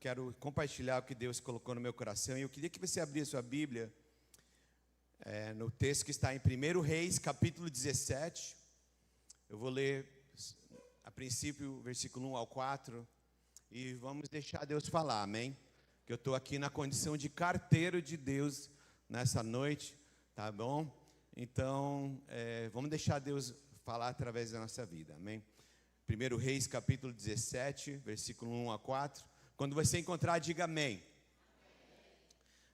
Quero compartilhar o que Deus colocou no meu coração. E eu queria que você abrisse a sua Bíblia no texto que está em 1 Reis, capítulo 17. Eu vou ler, a princípio, versículo 1 ao 4. E vamos deixar Deus falar, amém? Que eu estou aqui na condição de carteiro de Deus nessa noite, tá bom? Então, vamos deixar Deus falar através da nossa vida, amém? 1 Reis, capítulo 17, versículo 1 a 4. Quando você encontrar, diga amém.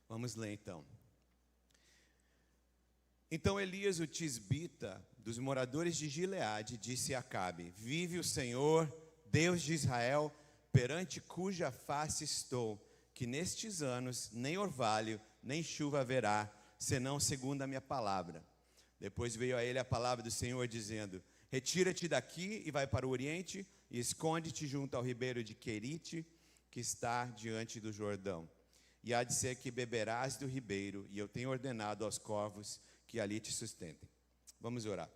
Vamos ler então. Então Elias, o tisbita, dos moradores de Gileade, disse a Acabe: vive o Senhor, Deus de Israel, perante cuja face estou, que nestes anos nem orvalho, nem chuva haverá, senão segundo a minha palavra. Depois veio a ele a palavra do Senhor, dizendo: retira-te daqui e vai para o oriente, e esconde-te junto ao ribeiro de Querite, que está diante do Jordão. E há de ser que beberás do ribeiro, e eu tenho ordenado aos corvos que ali te sustentem. Vamos orar.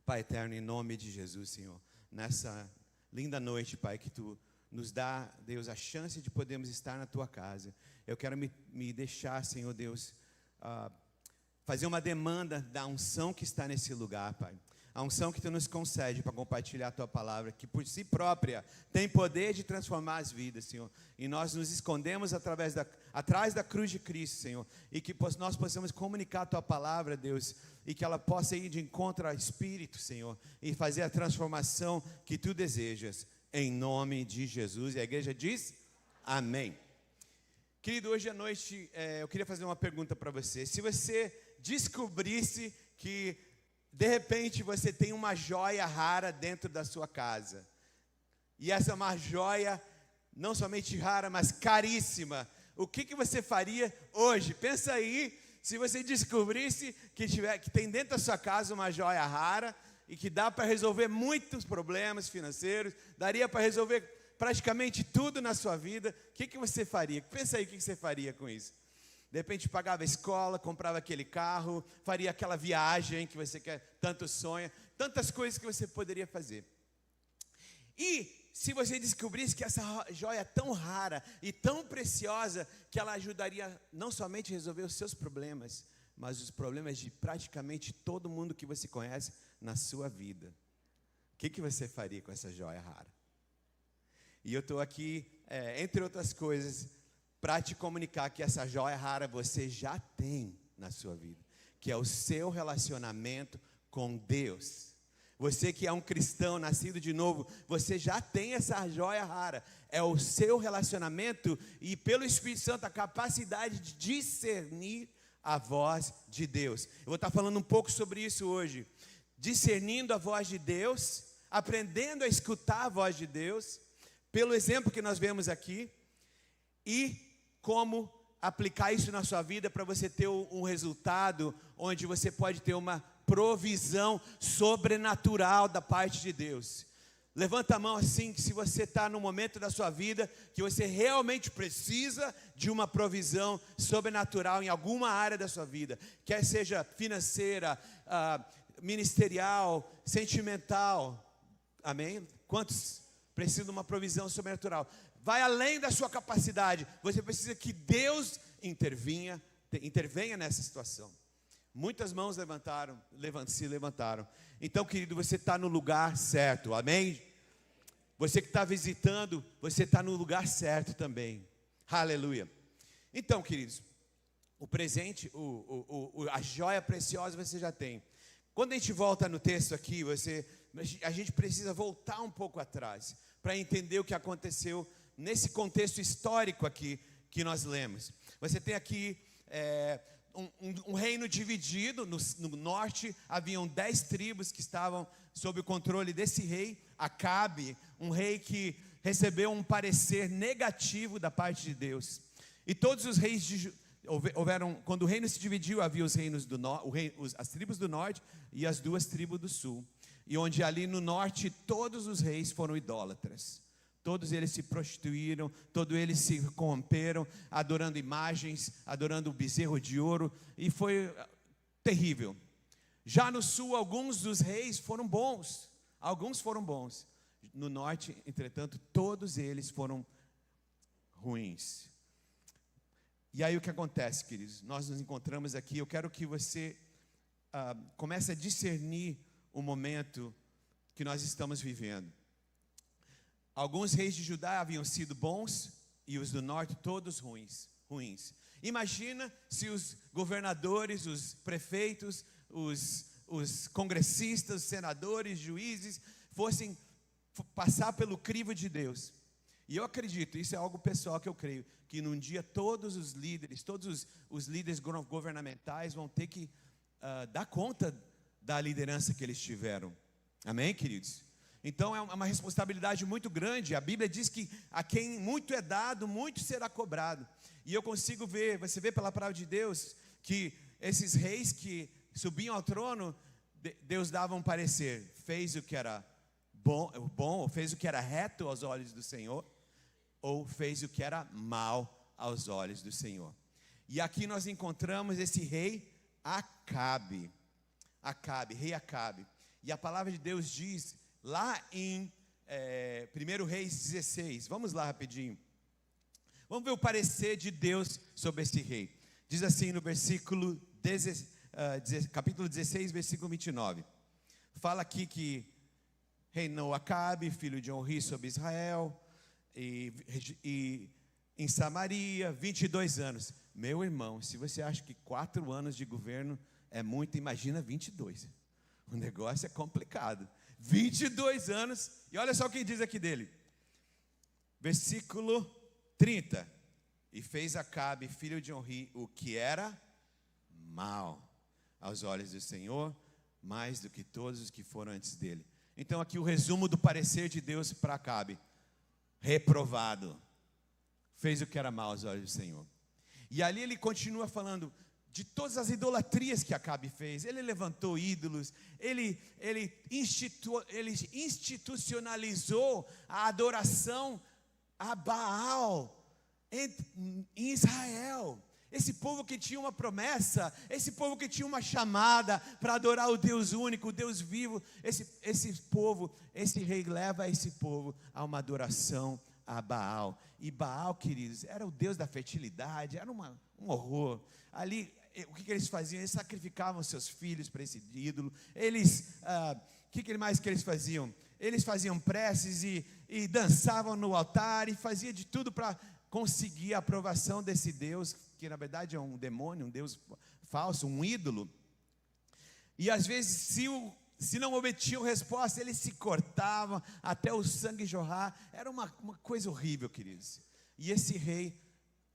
Pai eterno, em nome de Jesus, Senhor, nessa linda noite, Pai, que Tu nos dá, Deus, a chance de podermos estar na Tua casa. Eu quero me deixar, Senhor Deus, fazer uma demanda da unção que está nesse lugar, Pai. A unção que Tu nos concede para compartilhar a Tua palavra, que por si própria tem poder de transformar as vidas, Senhor. E nós nos escondemos atrás da cruz de Cristo, Senhor. E que nós possamos comunicar a Tua palavra, Deus. E que ela possa ir de encontro ao Espírito, Senhor. E fazer a transformação que Tu desejas. Em nome de Jesus. E a igreja diz: amém. Querido, hoje à noite eu queria fazer uma pergunta para você. Se você descobrisse que de repente você tem uma joia rara dentro da sua casa, e essa é uma joia não somente rara, mas caríssima, o que você faria hoje? Pensa aí, se você descobrisse que tem dentro da sua casa uma joia rara, e que dá para resolver muitos problemas financeiros, daria para resolver praticamente tudo na sua vida, o que você faria? Pensa aí o que você faria com isso. De repente pagava a escola, comprava aquele carro, faria aquela viagem que você tanto sonha, tantas coisas que você poderia fazer. E se você descobrisse que essa joia é tão rara e tão preciosa, que ela ajudaria não somente a resolver os seus problemas, mas os problemas de praticamente todo mundo que você conhece na sua vida, o que você faria com essa joia rara? E eu estou aqui, entre outras coisas, para te comunicar que essa joia rara você já tem na sua vida, que é o seu relacionamento com Deus. Você que é um cristão, nascido de novo, você já tem essa joia rara, é o seu relacionamento e pelo Espírito Santo a capacidade de discernir a voz de Deus. Eu vou estar falando um pouco sobre isso hoje, discernindo a voz de Deus, aprendendo a escutar a voz de Deus, pelo exemplo que nós vemos aqui, e como aplicar isso na sua vida para você ter um resultado onde você pode ter uma provisão sobrenatural da parte de Deus. Levanta a mão assim, que se você está no momento da sua vida que você realmente precisa de uma provisão sobrenatural em alguma área da sua vida, quer seja financeira, ministerial, sentimental, amém? Quantos precisam de uma provisão sobrenatural? Vai além da sua capacidade. Você precisa que Deus intervenha nessa situação. Muitas mãos se levantaram. Então, querido, você está no lugar certo, amém? Você que está visitando, você está no lugar certo também. Aleluia. Então, queridos, o presente, a joia preciosa você já tem. Quando a gente volta no texto aqui, a gente precisa voltar um pouco atrás para entender o que aconteceu nesse contexto histórico aqui que nós lemos. Você tem aqui um reino dividido. No norte haviam 10 tribos que estavam sob o controle desse rei Acabe, um rei que recebeu um parecer negativo da parte de Deus. E todos os reis quando o reino se dividiu, havia os reinos as tribos do norte e as 2 tribos do sul. E onde ali no norte todos os reis foram idólatras. Todos eles se prostituíram, todos eles se corromperam, adorando imagens, adorando o bezerro de ouro, e foi terrível. Já no sul, alguns dos reis foram bons, No norte, entretanto, todos eles foram ruins. E aí o que acontece, queridos? Nós nos encontramos aqui, eu quero que você comece a discernir o momento que nós estamos vivendo. Alguns reis de Judá haviam sido bons e os do norte todos ruins. Imagina se os governadores, os prefeitos, os congressistas, os senadores, juízes fossem passar pelo crivo de Deus. E eu acredito, isso é algo pessoal que eu creio, que num dia todos os líderes governamentais vão ter que dar conta da liderança que eles tiveram. Amém, queridos? Então é uma responsabilidade muito grande. A Bíblia diz que a quem muito é dado, muito será cobrado. E eu consigo ver, você vê pela palavra de Deus, que esses reis que subiam ao trono, Deus dava um parecer, fez o que era bom, ou fez o que era reto aos olhos do Senhor, ou fez o que era mal aos olhos do Senhor. E aqui nós encontramos esse rei Acabe, rei Acabe. E a palavra de Deus diz, lá em 1 Reis 16, vamos lá rapidinho. Vamos ver o parecer de Deus sobre esse rei. Diz assim no versículo capítulo 16, versículo 29. Fala aqui que reinou Acabe, filho de Onri, sobre Israel, e em Samaria, 22 anos. Meu irmão, se você acha que 4 anos de governo é muito, imagina 22. O negócio é complicado. 22 anos, e olha só o que diz aqui dele. Versículo 30. E fez Acabe, filho de Onri, o que era mal aos olhos do Senhor, mais do que todos os que foram antes dele. Então aqui o resumo do parecer de Deus para Acabe. Reprovado. Fez o que era mal aos olhos do Senhor. E ali ele continua falando de todas as idolatrias que Acabe fez. Ele levantou ídolos, ele institucionalizou a adoração a Baal em Israel. Esse povo que tinha uma promessa, esse povo que tinha uma chamada para adorar o Deus único, o Deus vivo, esse povo, esse rei leva esse povo a uma adoração a Baal. E Baal, queridos, era o Deus da fertilidade, era um horror. Ali, o que eles faziam? Eles sacrificavam seus filhos para esse ídolo. O que mais que eles faziam? Eles faziam preces e dançavam no altar e faziam de tudo para conseguir a aprovação desse Deus, que na verdade é um demônio, um Deus falso, um ídolo. E às vezes, se não obtinham resposta, eles se cortavam até o sangue jorrar. Era uma coisa horrível, queridos. E esse rei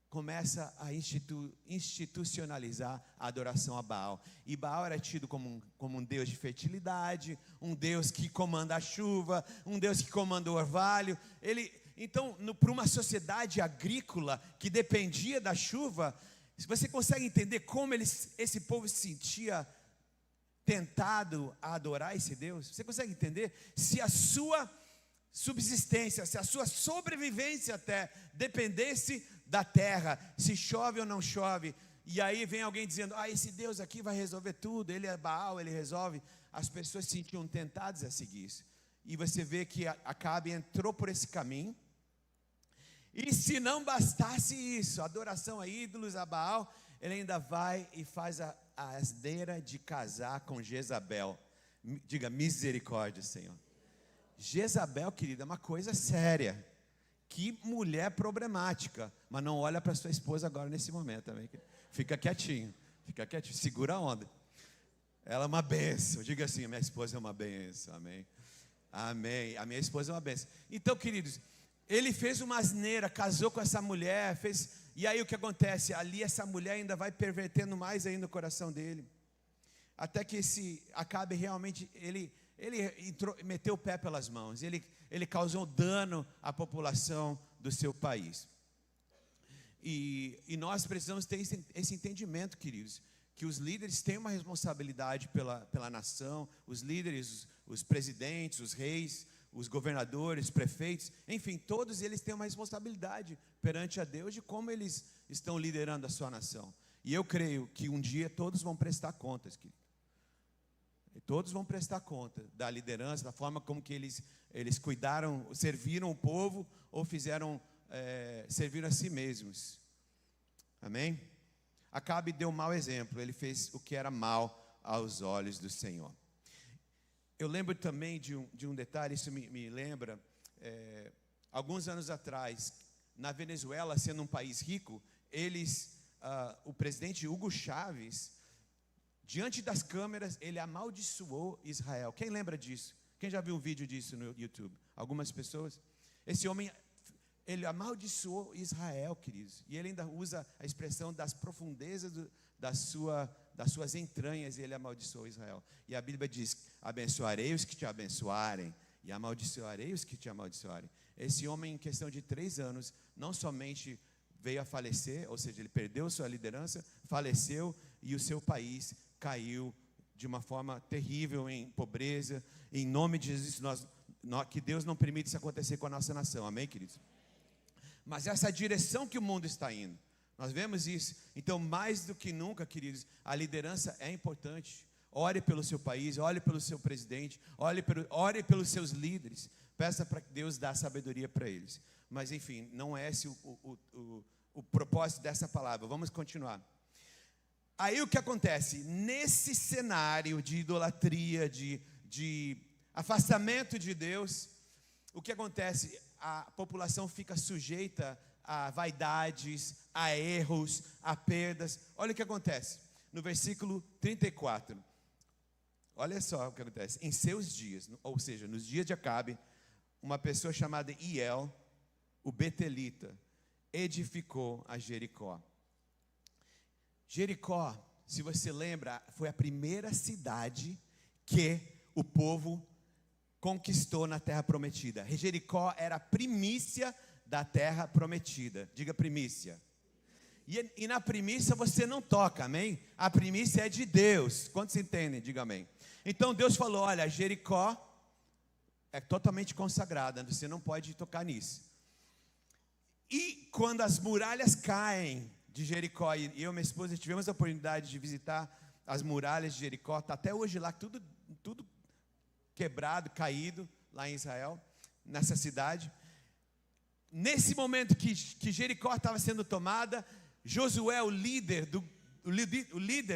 começa a institucionalizar a adoração a Baal. E Baal era tido como um Deus de fertilidade, um Deus que comanda a chuva, um Deus que comanda o orvalho. Então, para uma sociedade agrícola que dependia da chuva, você consegue entender como esse povo se sentia tentado a adorar esse Deus? Você consegue entender? Se a sua subsistência, se a sua sobrevivência até dependesse da terra, se chove ou não chove, e aí vem alguém dizendo, esse Deus aqui vai resolver tudo, ele é Baal, ele resolve. As pessoas se sentiam tentadas a seguir isso. E você vê que Acabe entrou por esse caminho. E se não bastasse isso, adoração a ídolos, a Baal, ele ainda vai e faz a asneira de casar com Jezabel. Diga, misericórdia, Senhor. Jezabel, querida, é uma coisa séria. Que mulher problemática. Mas não olha para sua esposa agora nesse momento também. Fica quietinho, segura a onda. Ela é uma bênção. Diga assim, minha esposa é uma bênção, amém. Amém, a minha esposa é uma bênção. Então, queridos, ele fez uma asneira, casou com essa mulher, e aí o que acontece? Ali essa mulher ainda vai pervertendo mais ainda o coração dele. Até que esse Acabe realmente, ele meteu o pé pelas mãos, ele causou dano à população do seu país. E nós precisamos ter esse entendimento, queridos, que os líderes têm uma responsabilidade pela nação, os líderes, os presidentes, os reis, os governadores, prefeitos, enfim, todos eles têm uma responsabilidade perante a Deus de como eles estão liderando a sua nação. E eu creio que um dia todos vão prestar contas, querido. Todos vão prestar conta da liderança, da forma como que eles cuidaram, serviram o povo ou fizeram serviram a si mesmos. Amém? Acabe deu um mau exemplo, ele fez o que era mal aos olhos do Senhor. Eu lembro também de um detalhe, isso me lembra, alguns anos atrás, na Venezuela, sendo um país rico, o presidente Hugo Chávez, diante das câmeras, ele amaldiçoou Israel. Quem lembra disso? Quem já viu um vídeo disso no YouTube? Algumas pessoas? Esse homem, ele amaldiçoou Israel, queridos. E ele ainda usa a expressão das profundezas das suas entranhas, e ele amaldiçoou Israel. E a Bíblia diz: abençoarei os que te abençoarem, e amaldiçoarei os que te amaldiçoarem. Esse homem, em questão de 3 anos, não somente veio a falecer, ou seja, ele perdeu sua liderança, faleceu, e o seu país caiu de uma forma terrível em pobreza. Em nome de Jesus, que Deus não permita isso acontecer com a nossa nação, amém, queridos? Mas essa direção que o mundo está indo, nós vemos isso. Então, mais do que nunca, queridos, a liderança é importante. Ore pelo seu país, ore pelo seu presidente, ore pelos seus líderes. Peça para que Deus dê sabedoria para eles. Mas, enfim, não é esse o propósito dessa palavra. Vamos continuar. Aí o que acontece? Nesse cenário de idolatria, de afastamento de Deus, o que acontece? A população fica sujeita a vaidades, a erros, a perdas. Olha o que acontece. No versículo 34. Olha só o que acontece. Em seus dias, ou seja, nos dias de Acabe, uma pessoa chamada Iel, o betelita, edificou a Jericó. Jericó, se você lembra, foi a primeira cidade que o povo conquistou na terra prometida. Jericó era a primícia da terra prometida. Diga primícia. E na primícia você não toca, amém? A primícia é de Deus. Quantos entendem? Diga amém. Então Deus falou: olha, Jericó é totalmente consagrada, você não pode tocar nisso. E quando as muralhas caem de Jericó, e eu e minha esposa tivemos a oportunidade de visitar as muralhas de Jericó, está até hoje lá, tudo quebrado, caído, lá em Israel, nessa cidade. Nesse momento que Jericó estava sendo tomada, Josué, o líder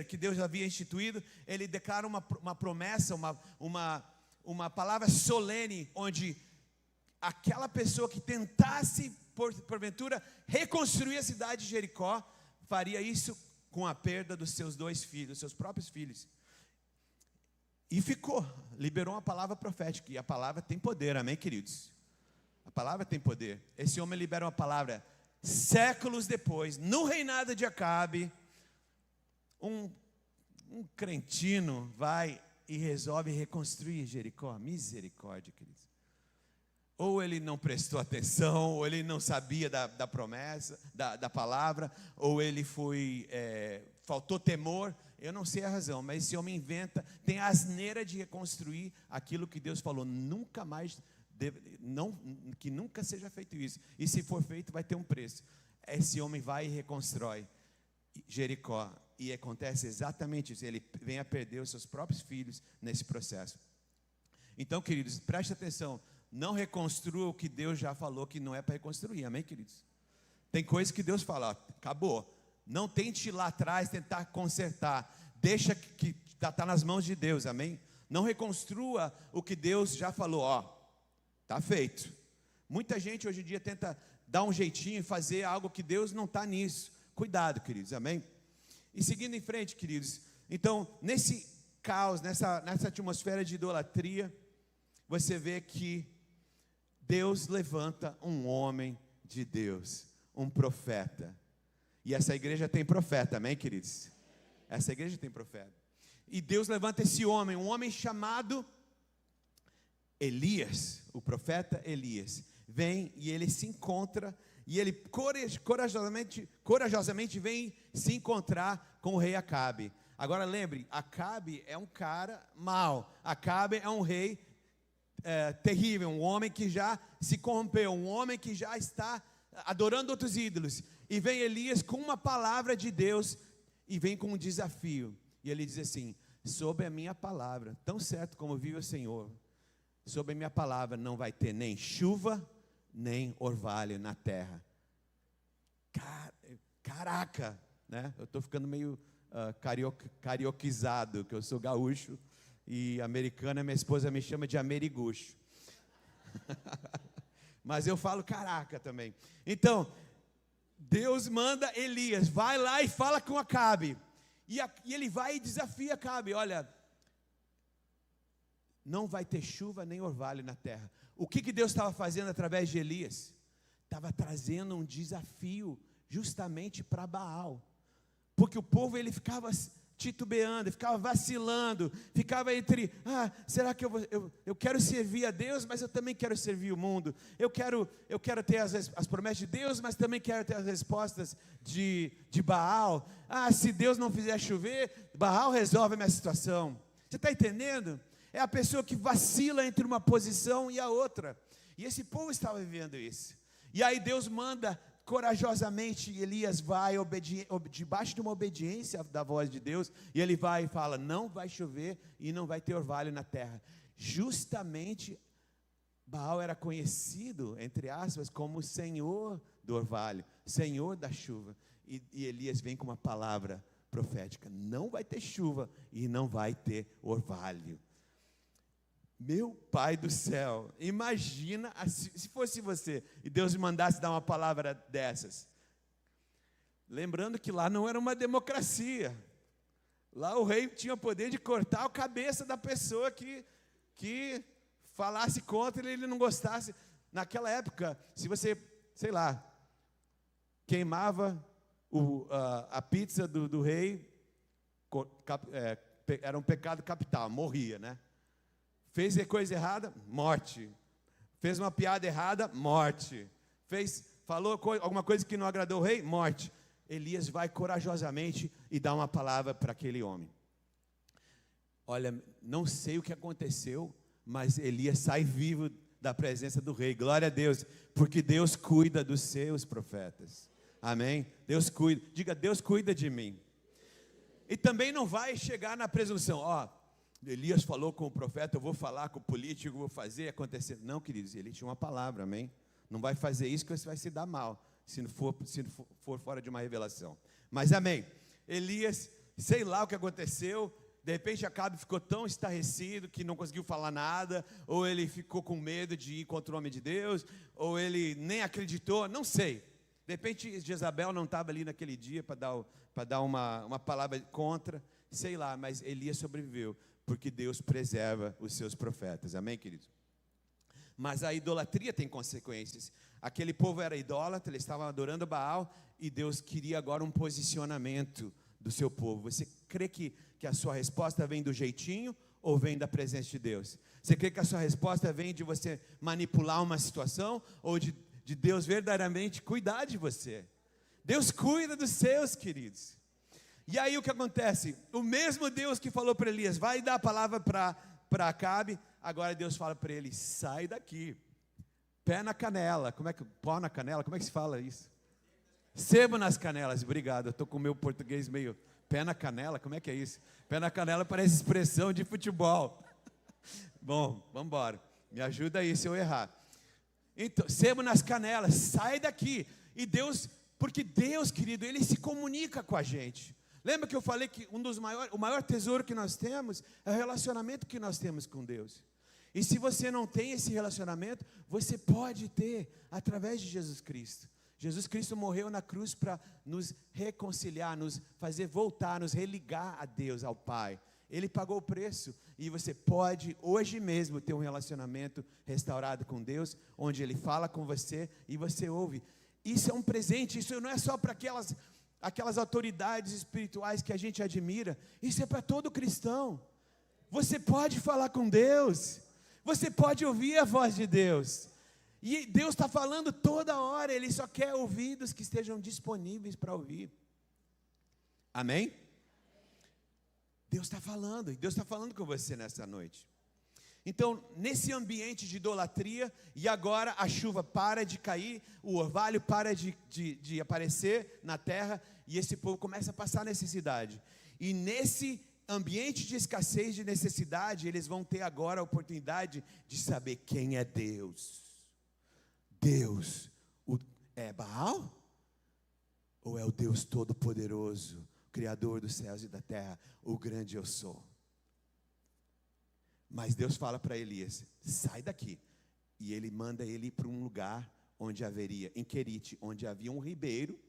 que Deus havia instituído, ele declara uma promessa, uma palavra solene, onde aquela pessoa que tentasse, porventura, reconstruir a cidade de Jericó, faria isso com a perda dos seus 2 filhos, dos seus próprios filhos. E liberou uma palavra profética, e a palavra tem poder, amém, queridos? A palavra tem poder. Esse homem libera uma palavra, séculos depois, no reinado de Acabe, um crentino vai e resolve reconstruir Jericó. Misericórdia, queridos. Ou ele não prestou atenção, ou ele não sabia da promessa, da palavra, ou ele faltou temor. Eu não sei a razão, mas esse homem tem a asneira de reconstruir aquilo que Deus falou. Nunca mais, que nunca seja feito isso. E se for feito, vai ter um preço. Esse homem vai e reconstrói Jericó. E acontece exatamente isso. Ele vem a perder os seus próprios filhos nesse processo. Então, queridos, preste atenção. Não reconstrua o que Deus já falou que não é para reconstruir, amém, queridos? Tem coisas que Deus fala, acabou. Não tente ir lá atrás tentar consertar. Deixa que está nas mãos de Deus, amém? Não reconstrua o que Deus já falou, está feito. Muita gente hoje em dia tenta dar um jeitinho e fazer algo que Deus não está nisso. Cuidado, queridos, amém? E seguindo em frente, queridos, então, nesse caos, nessa atmosfera de idolatria, você vê que Deus levanta um homem de Deus, um profeta. E essa igreja tem profeta, amém, queridos? Essa igreja tem profeta. E Deus levanta esse homem, um homem chamado Elias, o profeta Elias. Vem e ele se encontra, e ele corajosamente vem se encontrar com o rei Acabe. Agora lembre, Acabe é um cara mau, Acabe é um rei terrível, um homem que já se corrompeu, um homem que já está adorando outros ídolos. E vem Elias com uma palavra de Deus, e vem com um desafio. E ele diz assim: sobre a minha palavra, tão certo como vive o Senhor, sobre a minha palavra não vai ter nem chuva, nem orvalho na terra. Caraca, né? Eu estou ficando meio carioquizado, que eu sou gaúcho, e americana, minha esposa me chama de amerigucho. Mas eu falo caraca também. Então, Deus manda Elias, vai lá e fala com Acabe. E ele vai e desafia Acabe, olha, não vai ter chuva nem orvalho na terra. O que Deus estava fazendo através de Elias? Estava trazendo um desafio justamente para Baal. Porque o povo, ele ficava titubeando, ficava vacilando, ficava entre, será que eu quero servir a Deus, mas eu também quero servir o mundo. Eu quero ter as promessas de Deus, mas também quero ter as respostas de Baal. Se Deus não fizer chover, Baal resolve a minha situação. Você está entendendo? É a pessoa que vacila entre uma posição e a outra. E esse povo estava vivendo isso. E aí Deus manda corajosamente, Elias vai debaixo de uma obediência da voz de Deus, e ele vai e fala, não vai chover e não vai ter orvalho na terra. Justamente, Baal era conhecido, entre aspas, como o Senhor do orvalho, Senhor da chuva. E Elias vem com uma palavra profética, não vai ter chuva e não vai ter orvalho. Meu Pai do céu, imagina se fosse você e Deus me mandasse dar uma palavra dessas. Lembrando que lá não era uma democracia. Lá o rei tinha o poder de cortar a cabeça da pessoa que falasse contra ele não gostasse. Naquela época, se você, sei lá, queimava a pizza do rei, era um pecado capital, morria, né? Fez coisa errada, morte. Fez uma piada errada, morte. Falou alguma coisa que não agradou o rei, morte. Elias vai corajosamente e dá uma palavra para aquele homem. Olha, não sei o que aconteceu, mas Elias sai vivo da presença do rei. Glória a Deus, porque Deus cuida dos seus profetas. Amém? Deus cuida. Diga, Deus cuida de mim. E também não vai chegar na presunção, Elias falou com o profeta, eu vou falar com o político, vou fazer acontecer. Não, queridos, ele tinha uma palavra, amém? Não vai fazer isso que você vai se dar mal, se for fora de uma revelação. Mas amém, Elias, sei lá o que aconteceu, de repente Acabe ficou tão estarrecido que não conseguiu falar nada, ou ele ficou com medo de ir contra o homem de Deus, ou ele nem acreditou, não sei. De repente Jezabel não estava ali naquele dia para dar uma palavra contra, sei lá, mas Elias sobreviveu. Porque Deus preserva os seus profetas, amém, queridos? Mas a idolatria tem consequências. Aquele povo era idólatra, eles estavam adorando Baal, e Deus queria agora um posicionamento do seu povo. Você crê que a sua resposta vem do jeitinho, ou vem da presença de Deus? Você crê que a sua resposta vem de você manipular uma situação, ou de Deus verdadeiramente cuidar de você? Deus cuida dos seus, queridos. E aí o que acontece? O mesmo Deus que falou para Elias, vai dar a palavra para Acabe, agora Deus fala para ele, sai daqui, pé na canela, pó na canela, como é que se fala isso? Sebo nas canelas, obrigado, eu estou com o meu português meio, pé na canela, como é que é isso? Pé na canela parece expressão de futebol. Bom, vamos embora, me ajuda aí se eu errar. Então, sebo nas canelas, sai daqui, e Deus, porque Deus, querido, Ele se comunica com a gente. Lembra que eu falei que o maior tesouro que nós temos é o relacionamento que nós temos com Deus. E se você não tem esse relacionamento, você pode ter através de Jesus Cristo. Jesus Cristo morreu na cruz para nos reconciliar, nos fazer voltar, nos religar a Deus, ao Pai. Ele pagou o preço e você pode hoje mesmo ter um relacionamento restaurado com Deus, onde Ele fala com você e você ouve. Isso é um presente, isso não é só para aquelas autoridades espirituais que a gente admira, isso é para todo cristão. Você pode falar com Deus, você pode ouvir a voz de Deus, e Deus está falando toda hora, Ele só quer ouvidos que estejam disponíveis para ouvir, amém? Deus está falando, e Deus está falando com você nessa noite. Então, nesse ambiente de idolatria, e agora a chuva para de cair, o orvalho para de aparecer na terra, e esse povo começa a passar necessidade. E nesse ambiente de escassez, de necessidade, eles vão ter agora a oportunidade de saber quem é Deus. Deus é Baal? Ou é o Deus Todo-Poderoso, Criador dos céus e da terra, o grande eu sou? Mas Deus fala para Elias, sai daqui. E ele manda ele ir para um lugar onde haveria, em Querite, onde havia um ribeiro.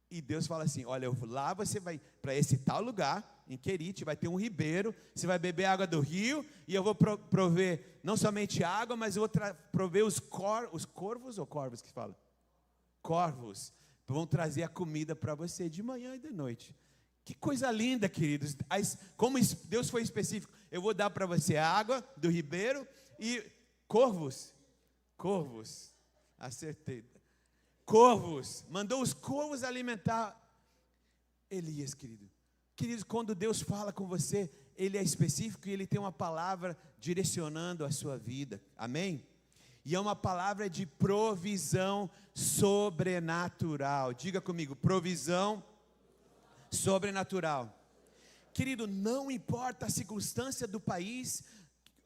E Deus fala assim, olha, lá você vai para esse tal lugar, em Querite, vai ter um ribeiro, você vai beber água do rio, e eu vou prover não somente água, mas eu vou prover os corvos, ou corvos que fala? Corvos, vão trazer a comida para você de manhã e de noite. Que coisa linda, queridos. Como Deus foi específico, eu vou dar para você a água do ribeiro e corvos, acertei. Corvos, mandou os corvos alimentar Elias, querido. Queridos, quando Deus fala com você, Ele é específico e Ele tem uma palavra direcionando a sua vida, amém? E é uma palavra de provisão sobrenatural. Diga comigo, provisão sobrenatural. Querido, não importa a circunstância do país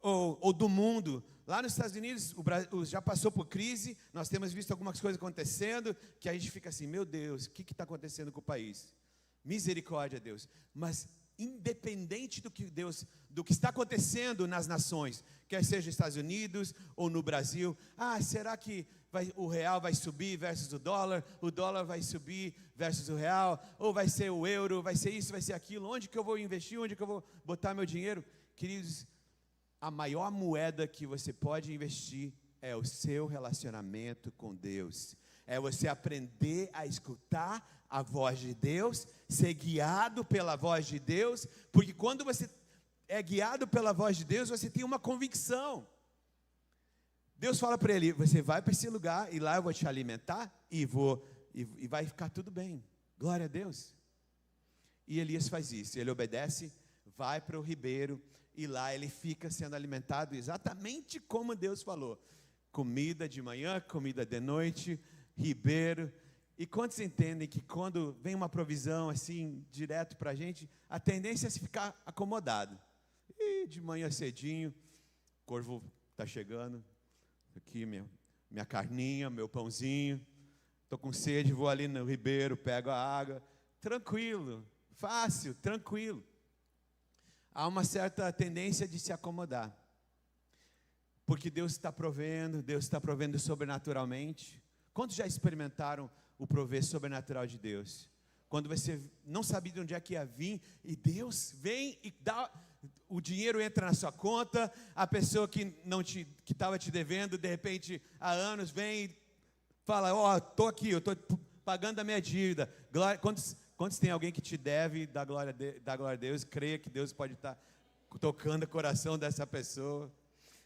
ou do mundo. Lá nos Estados Unidos, o Brasil já passou por crise, nós temos visto algumas coisas acontecendo, que a gente fica assim, meu Deus, o que está acontecendo com o país? Misericórdia, Deus. Mas independente do que está acontecendo nas nações, quer seja Estados Unidos ou no Brasil, será que o real vai subir versus o dólar vai subir versus o real, ou vai ser o euro, vai ser isso, vai ser aquilo, onde que eu vou investir, onde que eu vou botar meu dinheiro? Queridos, a maior moeda que você pode investir é o seu relacionamento com Deus. É você aprender a escutar a voz de Deus, ser guiado pela voz de Deus, porque quando você é guiado pela voz de Deus, você tem uma convicção. Deus fala para ele, você vai para esse lugar, e lá eu vou te alimentar, e vai ficar tudo bem. Glória a Deus. E Elias faz isso, ele obedece, vai para o ribeiro, e lá ele fica sendo alimentado exatamente como Deus falou. Comida de manhã, comida de noite, ribeiro. E quantos entendem que quando vem uma provisão assim, direto para a gente, a tendência é se ficar acomodado. E de manhã cedinho, o corvo está chegando, aqui minha carninha, meu pãozinho, estou com sede, vou ali no ribeiro, pego a água, tranquilo, fácil, tranquilo. Há uma certa tendência de se acomodar, porque Deus está provendo sobrenaturalmente. Quantos já experimentaram o prover sobrenatural de Deus? Quando você não sabia de onde é que ia vir, e Deus vem e dá, o dinheiro entra na sua conta, a pessoa que estava te devendo, de repente, há anos, vem e fala, estou aqui, eu estou pagando a minha dívida. Quantos tem alguém que te deve, dá glória a Deus, creia que Deus pode estar tocando o coração dessa pessoa?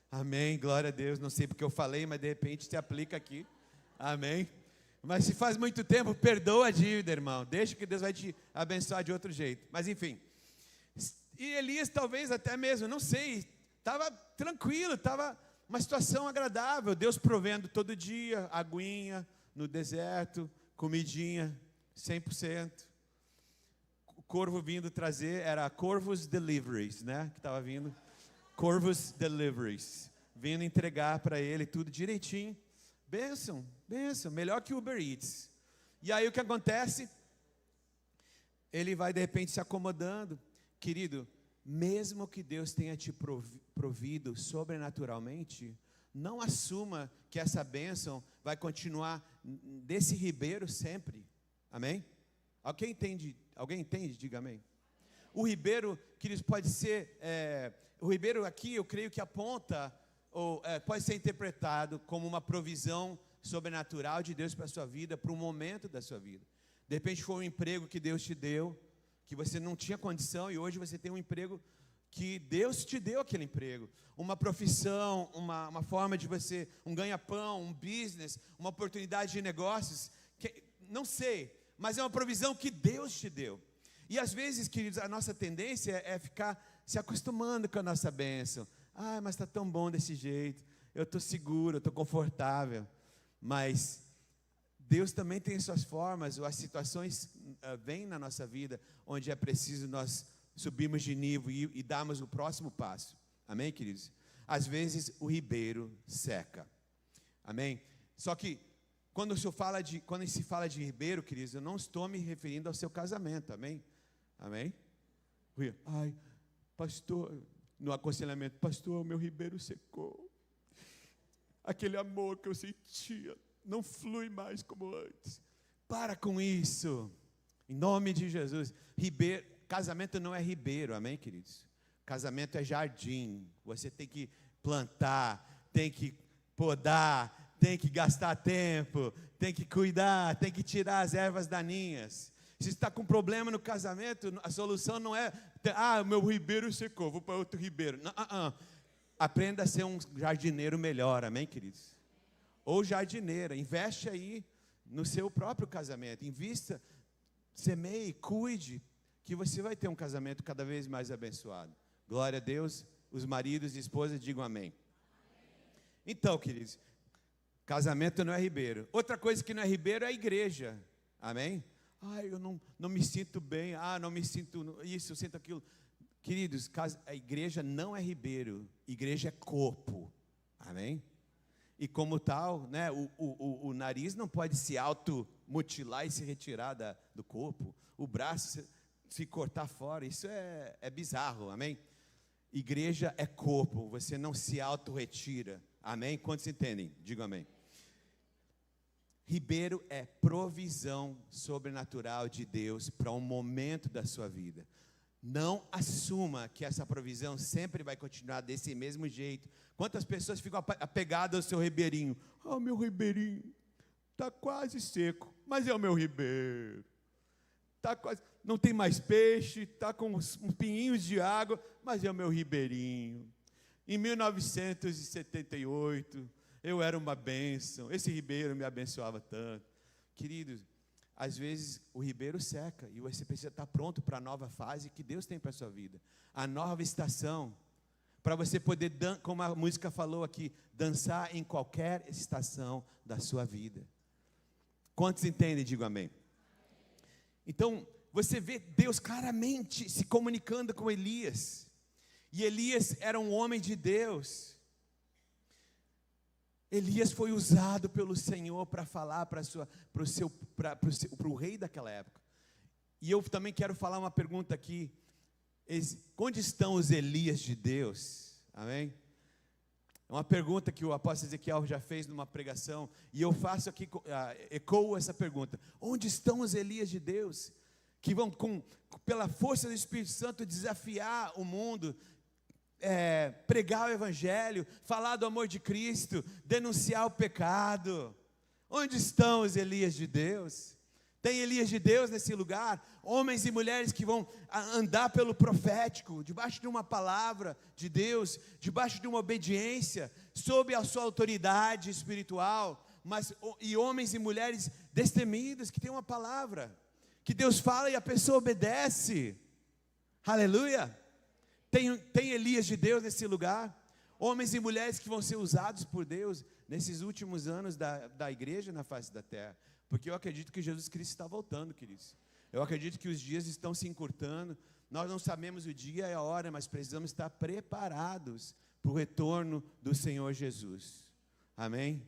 Amém, glória a Deus. Não sei porque eu falei, mas de repente se aplica aqui. Amém. Mas se faz muito tempo, perdoa a dívida, irmão. Deixa que Deus vai te abençoar de outro jeito. Mas enfim. E Elias talvez até mesmo, não sei, estava tranquilo, estava uma situação agradável. Deus provendo todo dia, aguinha no deserto, comidinha, 100%. O corvo vindo trazer, era Corvos Deliveries, né? Que estava vindo. Corvos Deliveries. Vindo entregar para ele tudo direitinho. Bênção, melhor que Uber Eats. E aí o que acontece? Ele vai de repente se acomodando. Querido, mesmo que Deus tenha te provido sobrenaturalmente, não assuma que essa bênção vai continuar desse ribeiro sempre. Amém? Alguém entende? Diga amém. O ribeiro, queridos, pode ser, o ribeiro aqui eu creio que aponta, pode ser interpretado como uma provisão sobrenatural de Deus para a sua vida, para um momento da sua vida. De repente foi um emprego que Deus te deu, que você não tinha condição, e hoje você tem um emprego que Deus te deu aquele emprego. Uma profissão, uma forma de você, um ganha-pão, um business, uma oportunidade de negócios, não sei, mas é uma provisão que Deus te deu. E às vezes, queridos, a nossa tendência é ficar se acostumando com a nossa bênção. Mas está tão bom desse jeito, eu estou seguro, eu estou confortável. Mas Deus também tem suas formas, ou as situações vêm na nossa vida, onde é preciso nós subirmos de nível e darmos o próximo passo. Amém, queridos? Às vezes o ribeiro seca. Amém? Só que, quando se fala de ribeiro, queridos, eu não estou me referindo ao seu casamento, amém? Amém? Ai, pastor, no aconselhamento, pastor, o meu ribeiro secou. Aquele amor que eu sentia não flui mais como antes. Para com isso, em nome de Jesus. Casamento não é ribeiro, amém, queridos? Casamento é jardim. Você tem que plantar, tem que podar, tem que gastar tempo, tem que cuidar, tem que tirar as ervas daninhas. Se está com problema no casamento, a solução não é, o meu ribeiro secou, vou para outro ribeiro. Não, Aprenda a ser um jardineiro melhor, amém, queridos? Ou jardineira, investe aí no seu próprio casamento, invista, semeie, cuide, que você vai ter um casamento cada vez mais abençoado. Glória a Deus, os maridos e esposas digam amém. Então, queridos, casamento não é ribeiro. Outra coisa que não é ribeiro é a igreja, amém? Eu não me sinto bem, não me sinto isso, eu sinto aquilo. Queridos, a igreja não é ribeiro, igreja é corpo, amém? E como tal, né, o nariz não pode se automutilar e se retirar do corpo, o braço se cortar fora, isso é bizarro, amém? Igreja é corpo, você não se auto-retira, amém? Quantos entendem? Digam amém. Ribeiro é provisão sobrenatural de Deus para um momento da sua vida. Não assuma que essa provisão sempre vai continuar desse mesmo jeito. Quantas pessoas ficam apegadas ao seu ribeirinho? Meu ribeirinho está quase seco, mas é o meu ribeiro. Tá quase, não tem mais peixe, está com uns pinguinhos de água, mas é o meu ribeirinho. Em 1978, eu era uma bênção, esse ribeiro me abençoava tanto. Queridos, às vezes o ribeiro seca e você precisa estar pronto para a nova fase que Deus tem para a sua vida. A nova estação, para você poder, como a música falou aqui, dançar em qualquer estação da sua vida. Quantos entendem? Digo amém. Então, você vê Deus claramente se comunicando com Elias. E Elias era um homem de Deus. Elias foi usado pelo Senhor para falar para o rei daquela época. E eu também quero falar uma pergunta aqui. Onde estão os Elias de Deus? Amém? É uma pergunta que o apóstolo Ezequiel já fez numa pregação. E eu faço aqui, ecoo essa pergunta. Onde estão os Elias de Deus? Que vão, pela força do Espírito Santo, desafiar o mundo, pregar o Evangelho, falar do amor de Cristo, denunciar o pecado. Onde estão os Elias de Deus? Tem Elias de Deus nesse lugar? Homens e mulheres que vão andar pelo profético, debaixo de uma palavra de Deus, debaixo de uma obediência, sob a sua autoridade espiritual, e homens e mulheres destemidos, que têm uma palavra, que Deus fala e a pessoa obedece. Aleluia! Tem Elias de Deus nesse lugar? Homens e mulheres que vão ser usados por Deus nesses últimos anos da igreja na face da terra. Porque eu acredito que Jesus Cristo está voltando, queridos. Eu acredito que os dias estão se encurtando. Nós não sabemos o dia e a hora, mas precisamos estar preparados para o retorno do Senhor Jesus. Amém?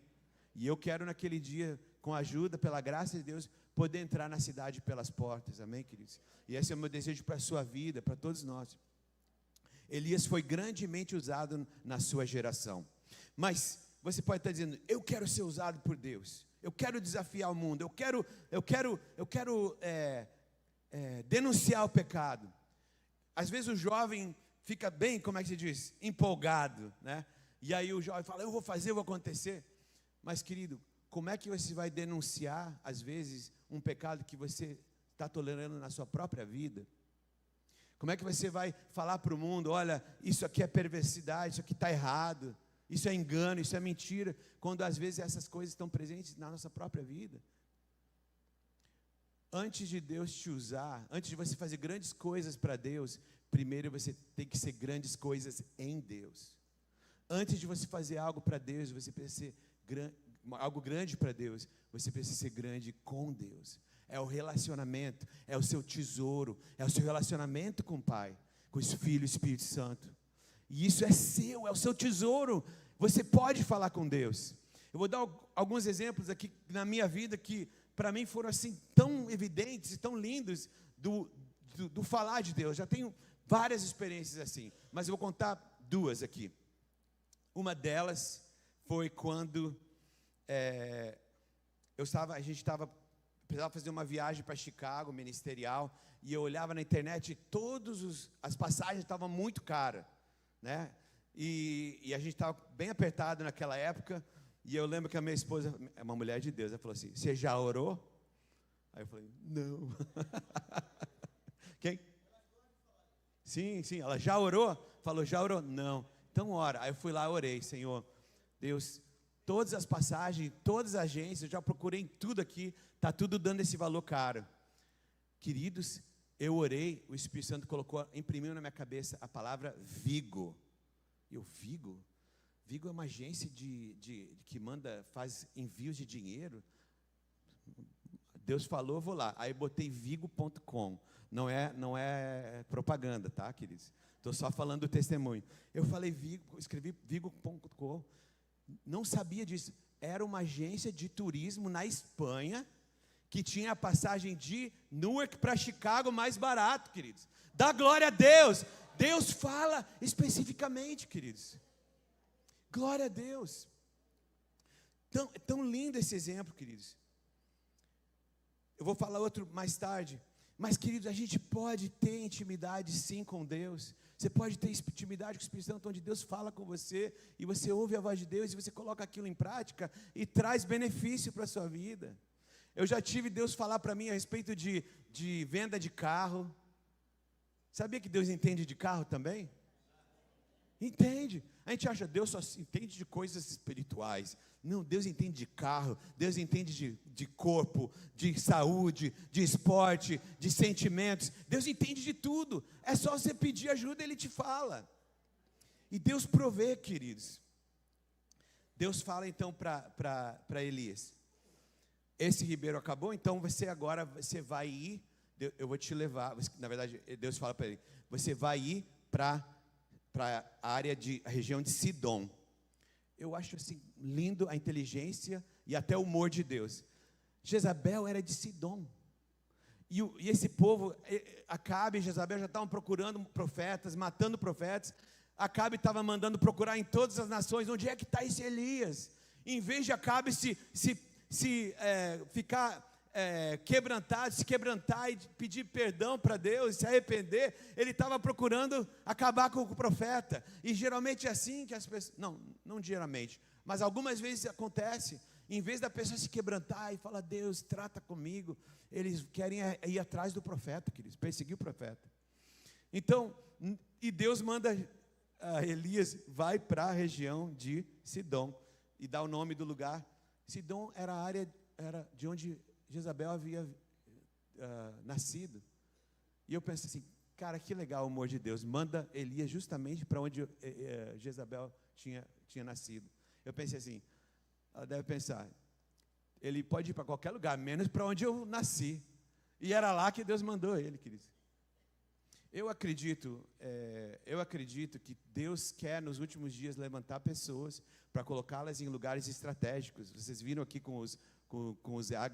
E eu quero naquele dia, com a ajuda, pela graça de Deus, poder entrar na cidade pelas portas. Amém, queridos? E esse é o meu desejo para a sua vida, para todos nós. Elias foi grandemente usado na sua geração. Mas você pode estar dizendo, eu quero ser usado por Deus. Eu quero desafiar o mundo. Eu quero denunciar o pecado. Às vezes o jovem fica bem, como é que se diz? Empolgado, né? E aí o jovem fala, eu vou fazer, eu vou acontecer. Mas, querido, como é que você vai denunciar, às vezes, um pecado que você está tolerando na sua própria vida? Como é que você vai falar para o mundo, olha, isso aqui é perversidade, isso aqui está errado, isso é engano, isso é mentira, quando às vezes essas coisas estão presentes na nossa própria vida? Antes de Deus te usar, antes de você fazer grandes coisas para Deus, primeiro você tem que ser grandes coisas em Deus. Antes de você fazer algo para Deus, você precisa ser algo grande para Deus, você precisa ser grande com Deus. É o relacionamento, é o seu tesouro, é o seu relacionamento com o Pai, com o Filho e o Espírito Santo. E isso é seu, é o seu tesouro. Você pode falar com Deus. Eu vou dar alguns exemplos aqui na minha vida que, para mim, foram assim tão evidentes e tão lindos do falar de Deus. Já tenho várias experiências assim, mas eu vou contar duas aqui. Uma delas foi quando a gente precisava fazer uma viagem para Chicago, ministerial, e eu olhava na internet e as passagens estavam muito caras, né? E a gente estava bem apertado naquela época, e eu lembro que a minha esposa, é uma mulher de Deus, ela falou assim: você já orou? Aí eu falei: não. Quem? Sim, ela já orou? Falou: já orou? Não. Então ora. Aí eu fui lá, orei: Senhor, Deus, todas as passagens, todas as agências, eu já procurei em tudo aqui, está tudo dando esse valor caro. Queridos, eu orei, o Espírito Santo imprimiu na minha cabeça a palavra Vigo. Vigo? Vigo é uma agência que faz envios de dinheiro. Deus falou, vou lá. Aí botei vigo.com. Não é propaganda, tá, queridos? Estou só falando do testemunho. Eu falei Vigo, escrevi vigo.com. Não sabia disso. Era uma agência de turismo na Espanha que tinha a passagem de Newark para Chicago mais barato, queridos. Dá glória a Deus. Deus fala especificamente, queridos. Glória a Deus. Tão lindo esse exemplo, queridos. Eu vou falar outro mais tarde. Mas, queridos, a gente pode ter intimidade sim com Deus. Você pode ter intimidade com o Espírito Santo, onde Deus fala com você, e você ouve a voz de Deus, e você coloca aquilo em prática, e traz benefício para a sua vida. Eu já tive Deus falar para mim a respeito de venda de carro. Sabia que Deus entende de carro também? Entende. A gente acha que Deus só entende de coisas espirituais. Não, Deus entende de carro, Deus entende de corpo, de saúde, de esporte, de sentimentos. Deus entende de tudo. É só você pedir ajuda, Ele te fala. E Deus provê, queridos. Deus fala então para Elias: esse ribeiro acabou, então você vai ir. Eu vou te levar. Na verdade, Deus fala para ele: você vai ir para a região de Sidom. Eu acho assim lindo a inteligência e até o humor de Deus. Jezabel era de Sidom. E esse povo, Acabe e Jezabel, já estavam procurando profetas, matando profetas. Acabe estava mandando procurar em todas as nações: onde é que está esse Elias? Em vez de Acabe ficar se quebrantar e pedir perdão para Deus, se arrepender, ele estava procurando acabar com o profeta. E geralmente é assim que as pessoas, não geralmente, mas algumas vezes acontece. Em vez da pessoa se quebrantar e falar: Deus, trata comigo, eles querem ir atrás do profeta, queridos, perseguir o profeta. Então, e Deus manda Elias: vai para a região de Sidom, e dá o nome do lugar. Sidom era a área de onde Jezabel havia nascido. E eu penso assim: cara, que legal o amor de Deus. Manda Elias justamente para onde Jezabel tinha nascido. Eu pensei assim: ela deve pensar, ele pode ir para qualquer lugar, menos para onde eu nasci. E era lá que Deus mandou ele, queridos. Eu acredito que Deus quer nos últimos dias levantar pessoas para colocá-las em lugares estratégicos. Vocês viram aqui com os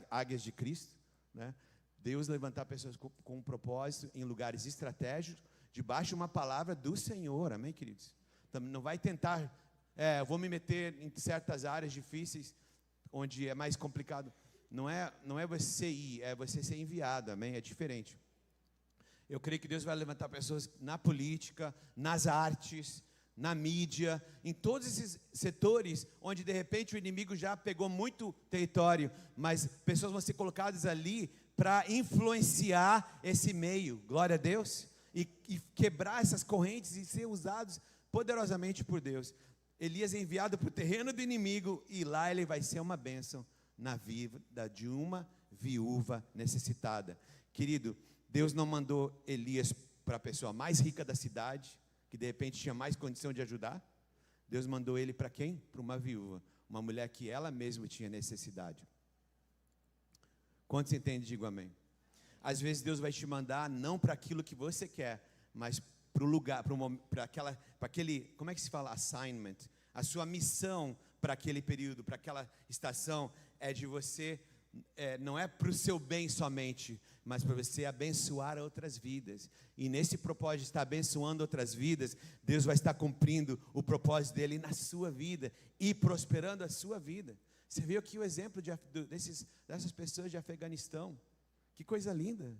águias de Cristo, né? Deus levantar pessoas com um propósito em lugares estratégicos, debaixo de uma palavra do Senhor, amém, queridos? Não vai tentar, vou me meter em certas áreas difíceis, onde é mais complicado. Não é você ir, é você ser enviado, amém? É diferente. Eu creio que Deus vai levantar pessoas na política, nas artes, na mídia, em todos esses setores onde de repente o inimigo já pegou muito território, mas pessoas vão ser colocadas ali para influenciar esse meio, glória a Deus, e quebrar essas correntes e ser usados poderosamente por Deus. Elias é enviado para o terreno do inimigo, e lá ele vai ser uma bênção na vida de uma viúva necessitada. Querido, Deus não mandou Elias para a pessoa mais rica da cidade, que de repente tinha mais condição de ajudar. Deus mandou ele para quem? Para uma viúva, uma mulher que ela mesma tinha necessidade. Quantos entendem? Digo amém. Às vezes Deus vai te mandar não para aquilo que você quer, mas para o lugar, para aquele, como é que se fala? Assignment. A sua missão para aquele período, para aquela estação, é de você, não é para o seu bem somente, mas para você abençoar outras vidas. E nesse propósito de estar abençoando outras vidas, Deus vai estar cumprindo o propósito dele na sua vida e prosperando a sua vida. Você viu aqui o exemplo dessas pessoas de Afeganistão. Que coisa linda.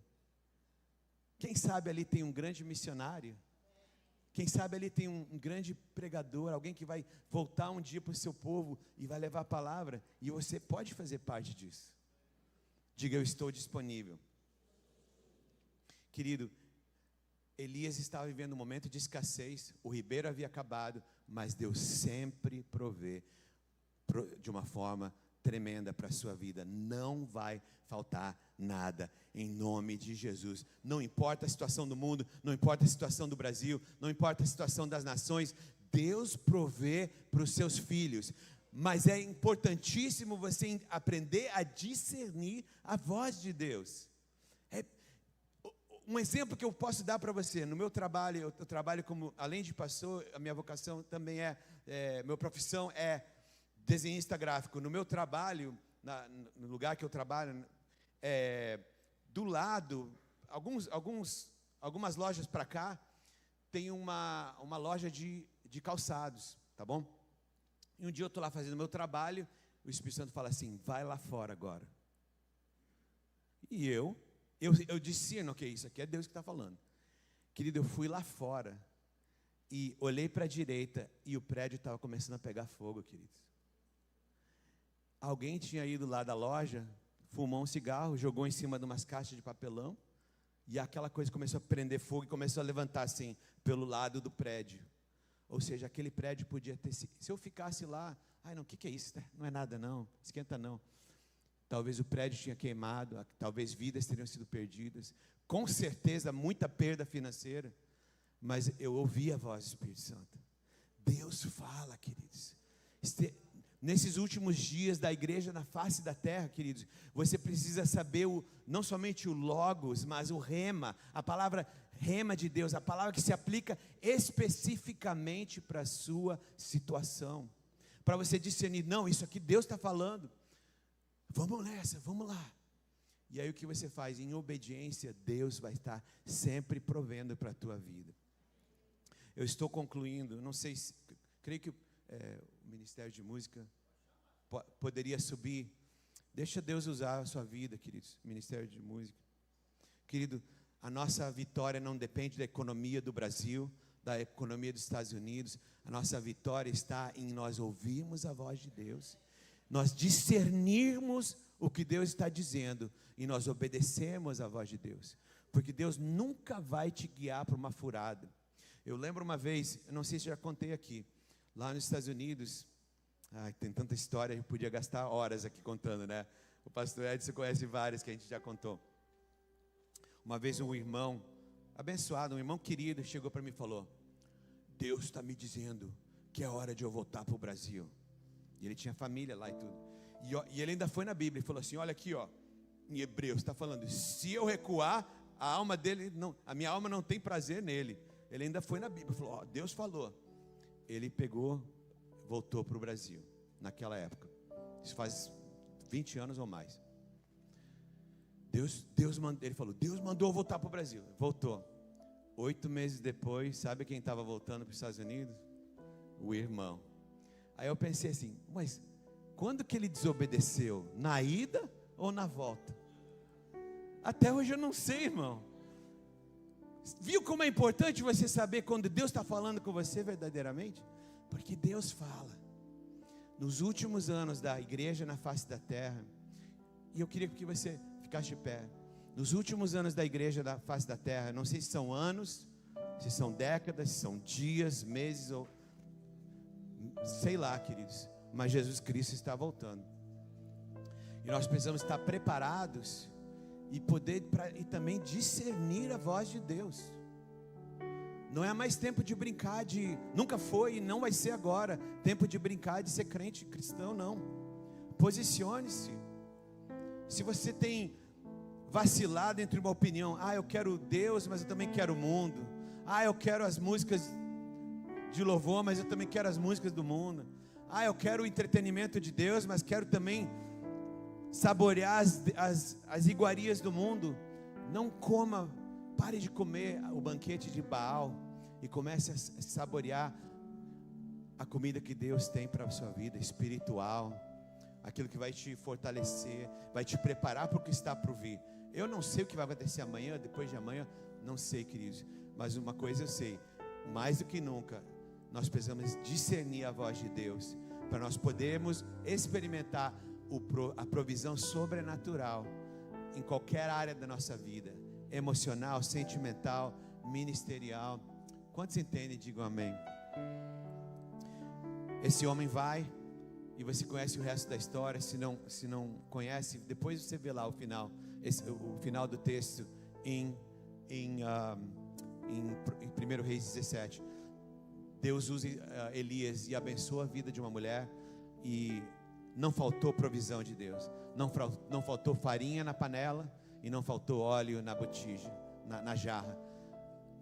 Quem sabe ali tem um grande missionário. Quem sabe ali tem um grande pregador, alguém que vai voltar um dia para o seu povo e vai levar a palavra. E você pode fazer parte disso. Diga, eu estou disponível. Querido, Elias estava vivendo um momento de escassez. O ribeiro havia acabado, mas Deus sempre provê de uma forma tremenda para a sua vida. Não vai faltar nada, em nome de Jesus. Não importa a situação do mundo, não importa a situação do Brasil, não importa a situação das nações, Deus provê para os seus filhos. Mas é importantíssimo você aprender a discernir a voz de Deus. Um exemplo que eu posso dar para você, no meu trabalho, eu trabalho como, além de pastor, a minha vocação também minha profissão é desenhista gráfico. No meu trabalho, no lugar que eu trabalho, do lado, algumas lojas para cá, tem uma loja de calçados, tá bom? E um dia eu estou lá fazendo meu trabalho, o Espírito Santo fala assim, vai lá fora agora. E eu discerno, ok, isso aqui é Deus que está falando. Querido, eu fui lá fora e olhei para a direita e o prédio estava começando a pegar fogo, queridos. Alguém tinha ido lá da loja, fumou um cigarro, jogou em cima de umas caixas de papelão e aquela coisa começou a prender fogo e começou a levantar assim, pelo lado do prédio. Ou seja, aquele prédio podia ter se eu ficasse lá, não, o que é isso? Não é nada não, esquenta não. Talvez o prédio tinha queimado, talvez vidas teriam sido perdidas, com certeza muita perda financeira, mas eu ouvi a voz do Espírito Santo. Deus fala, queridos. Nesses últimos dias da igreja na face da terra, queridos, você precisa saber não somente o logos, mas o rema, a palavra rema de Deus, a palavra que se aplica especificamente para a sua situação, para você discernir, não, isso aqui Deus está falando, vamos nessa, vamos lá. E aí o que você faz? Em obediência, Deus vai estar sempre provendo para a tua vida. Eu estou concluindo, não sei se, creio que o Ministério de Música poderia subir. Deixa Deus usar a sua vida, queridos. Ministério de Música. Querido, a nossa vitória não depende da economia do Brasil, da economia dos Estados Unidos. A nossa vitória está em nós ouvirmos a voz de Deus, nós discernirmos o que Deus está dizendo e nós obedecermos a voz de Deus. Porque Deus nunca vai te guiar para uma furada. Eu lembro uma vez, eu não sei se já contei aqui, lá nos Estados Unidos, tem tanta história, a gente podia gastar horas aqui contando, né? O pastor Edson conhece várias que a gente já contou. Uma vez um irmão abençoado, um irmão querido, chegou para mim e falou, Deus está me dizendo que é hora de eu voltar para o Brasil. E ele tinha família lá e tudo. E ele ainda foi na Bíblia e falou assim, olha aqui, em Hebreus, está falando, se eu recuar, a minha alma não tem prazer nele. Ele ainda foi na Bíblia, falou, Deus falou. Ele pegou, voltou para o Brasil, naquela época. Isso faz 20 anos ou mais. Ele falou, Deus mandou eu voltar para o Brasil. Voltou. 8 meses depois, sabe quem estava voltando para os Estados Unidos? O irmão. Aí eu pensei assim, mas quando que ele desobedeceu? Na ida ou na volta? Até hoje eu não sei, irmão. Viu como é importante você saber quando Deus está falando com você verdadeiramente? Porque Deus fala. Nos últimos anos da igreja na face da terra, e eu queria que você ficasse de pé. Nos últimos anos da igreja na face da terra, não sei se são anos, se são décadas, se são dias, meses ou sei lá, queridos, mas Jesus Cristo está voltando. E nós precisamos estar preparados e também discernir a voz de Deus. Não é mais tempo de brincar nunca foi e não vai ser agora tempo de brincar de ser crente cristão, não. Posicione-se. Se você tem vacilado entre uma opinião, eu quero Deus, mas eu também quero o mundo. Eu quero as músicas de louvor, mas eu também quero as músicas do mundo. eu quero o entretenimento de Deus, mas quero também saborear as iguarias do mundo. Não coma, pare de comer o banquete de Baal e comece a saborear a comida que Deus tem para a sua vida espiritual, aquilo que vai te fortalecer, vai te preparar para o que está por vir. Eu não sei o que vai acontecer amanhã, depois de amanhã, não sei, queridos, mas uma coisa eu sei, mais do que nunca, nós precisamos discernir a voz de Deus, para nós podermos experimentar a provisão sobrenatural, em qualquer área da nossa vida, emocional, sentimental, ministerial. Quantos entendem? Digam amém. Esse homem vai, e você conhece o resto da história. Se não conhece, depois você vê lá o final, o final do texto em 1 Reis 17. Deus usa Elias e abençoa a vida de uma mulher, e não faltou provisão de Deus, não faltou farinha na panela, e não faltou óleo na botija, na jarra.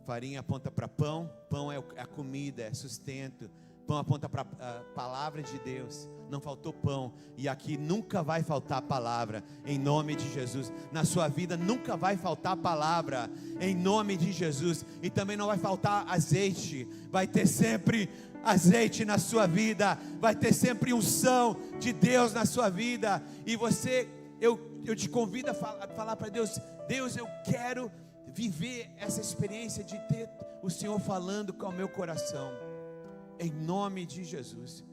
Farinha aponta para pão, pão é a comida, é sustento. Pão aponta para a palavra de Deus. Não faltou pão, e aqui nunca vai faltar palavra, em nome de Jesus. Na sua vida nunca vai faltar palavra, em nome de Jesus. E também não vai faltar azeite, vai ter sempre azeite na sua vida, vai ter sempre unção de Deus na sua vida. E eu te convido a falar para Deus: Deus, eu quero viver essa experiência de ter o Senhor falando com o meu coração, em nome de Jesus.